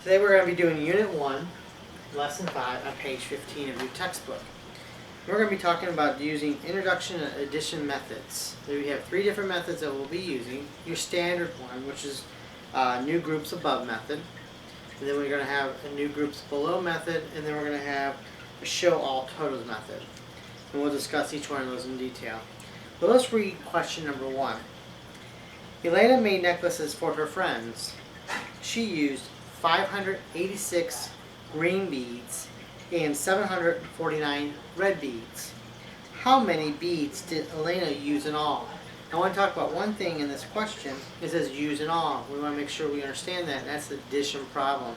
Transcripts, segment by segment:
Today we're going to be doing Unit 1, Lesson 5 on page 15 of your textbook. We're going to be talking about using introduction and addition methods. So we have three different methods that we'll be using. Your standard one, which is new groups above method. And then we're going to have a new groups below method. And then we're going to have a show all totals method. And we'll discuss each one of those in detail. But let's read question number 1. Elena made necklaces for her friends. She used 586 green beads and 749 red beads. How many beads did Elena use in all? I want to talk about one thing in this question. It says use in all. We want to make sure we understand that, and that's the addition problem.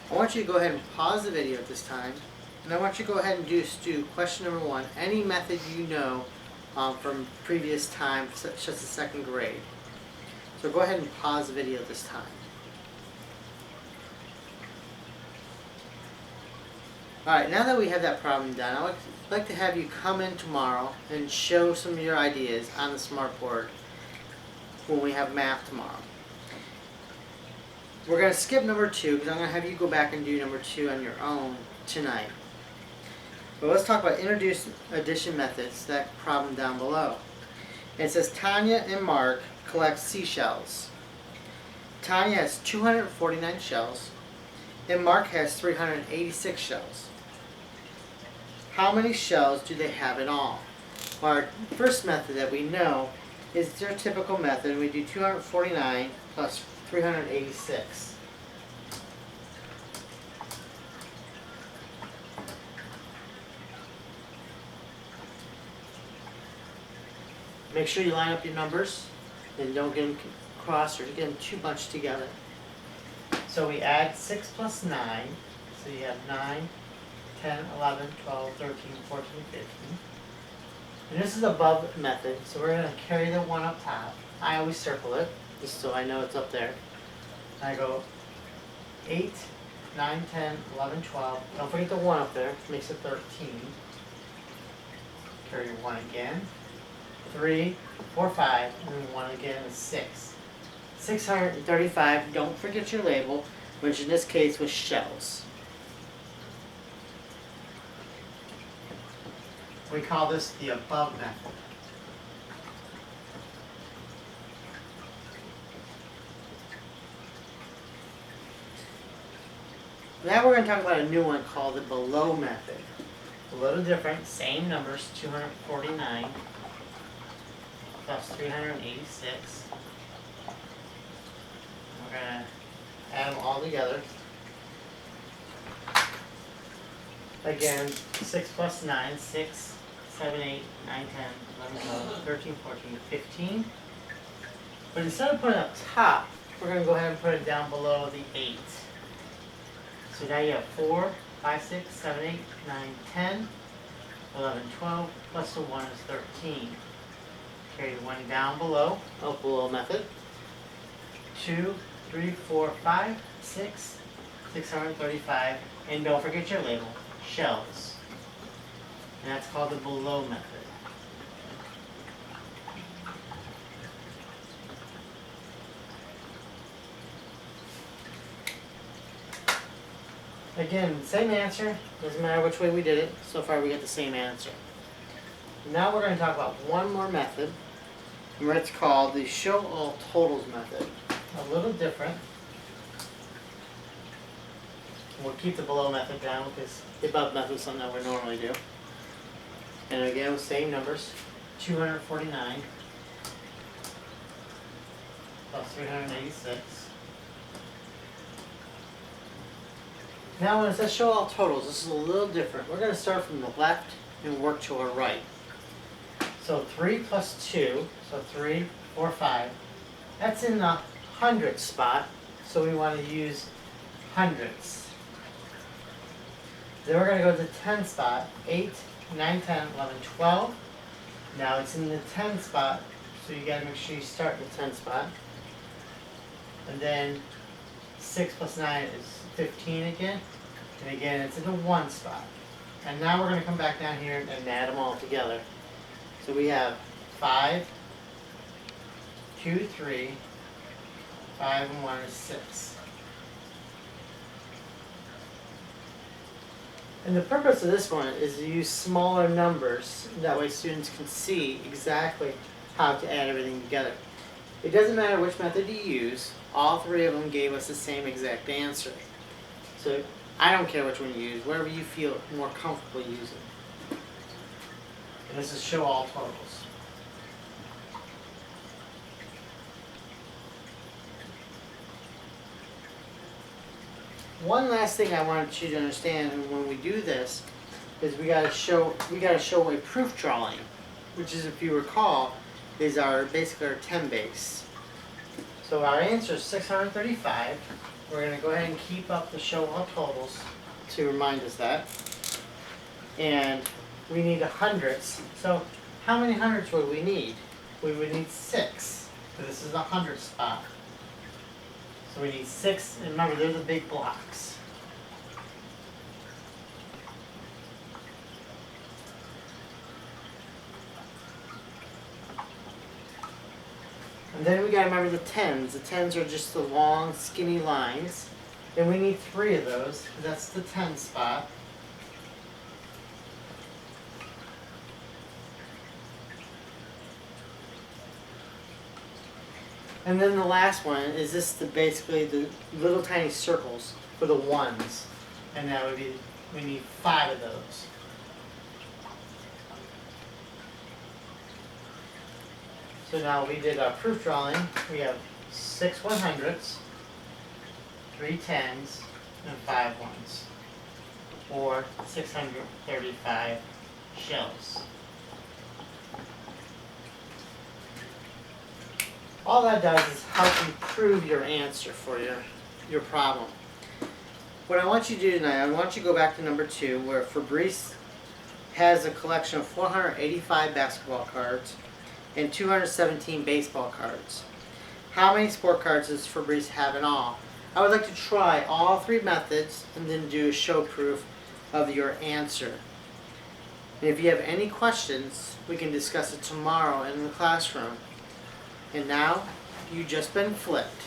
I want you to go ahead and pause the video at this time, and I want you to go ahead and do question number 1, any method you know from previous time, such as the second grade. So go ahead and pause the video at this time. Alright, now that we have that problem done, I would like to have you come in tomorrow and show some of your ideas on the smartboard when we have math tomorrow. We're going to skip number 2 because I'm going to have you go back and do number 2 on your own tonight. But let's talk about introduce addition methods, that problem down below. It says Tanya and Mark collect seashells. Tanya has 249 shells and Mark has 386 shells. How many shells do they have in all? Well, our first method that we know is their typical method. We do 249 plus 386. Make sure you line up your numbers and don't get them crossed or get them too bunched together. So we add 6 plus 9, so you have 9, 10, 11, 12, 13, 14, 15. And this is above method, so we're going to carry the 1 up top. I always circle it, just so I know it's up there. And I go 8, 9, 10, 11, 12. Don't forget the 1 up there, which makes it 13. Carry 1 again. 3, 4, 5, and then 1 again is 6. 635, don't forget your label, which in this case was shells. We call this the above method. Now we're going to talk about a new one called the below method. A little different, same numbers, 249 plus 386. We're going to add them all together. Again, 6 plus 9, 6, 7, 8, 9, 10, 11, 12, 13, 14, 15. But instead of putting it up top, we're going to go ahead and put it down below the 8. So now you have 4, 5, 6, 7, 8, 9, 10, 11, 12, plus the 1 is 13. Carry the 1 down below, up below method. 2, 3, 4, 5, 6, 635, and don't forget your label, shells. And that's called the below method. Again, same answer, doesn't matter which way we did it, so far we get the same answer. Now we're going to talk about one more method, and it's called the show all totals method. A little different. We'll keep the below method down because the above method is something that we normally do. And again, with same numbers, 249 plus 386. Now when it says show all totals, this is a little different. We're going to start from the left and work to our right. So 3 plus 2, so 3, 4, 5. That's in the hundredths spot, so we want to use hundredths. Then we're going to go to the 10 spot, 8, 9, 10, 11, 12. Now it's in the 10 spot, so you got to make sure you start in the 10 spot. And then 6 plus 9 is 15 again. And again, it's in the 1 spot. And now we're going to come back down here and add them all together. So we have 5, 2, 3, 5 and 1 is 6. And the purpose of this one is to use smaller numbers. That way students can see exactly how to add everything together. It doesn't matter which method you use. All three of them gave us the same exact answer. So I don't care which one you use, whatever you feel more comfortable using. And this is show all totals. One last thing I wanted you to understand when we do this is we gotta show a proof drawing, which is, if you recall, is basically our 10 base. So our answer is 635. We're going to go ahead and keep up the show all totals to remind us that. And we need hundreds. So how many hundreds would we need? We would need 6. So this is the 100 spot. So we need 6, and remember, they're the big blocks. And then we gotta remember the 10s. The 10s are just the long, skinny lines. And we need 3 of those, because that's the 10 spot. And then the last one is basically the little tiny circles for the 1s. And that would be, we need 5 of those. So now we did our proof drawing. We have 6 100s, 3 10s, and 5 1s, or 635 shells. All that does is help improve your answer for your problem. What I want you to do tonight, I want you to go back to number 2, where Fabrice has a collection of 485 basketball cards and 217 baseball cards. How many sport cards does Fabrice have in all? I would like to try all 3 methods and then do a show proof of your answer. And if you have any questions, we can discuss it tomorrow in the classroom. And now, you've just been flipped.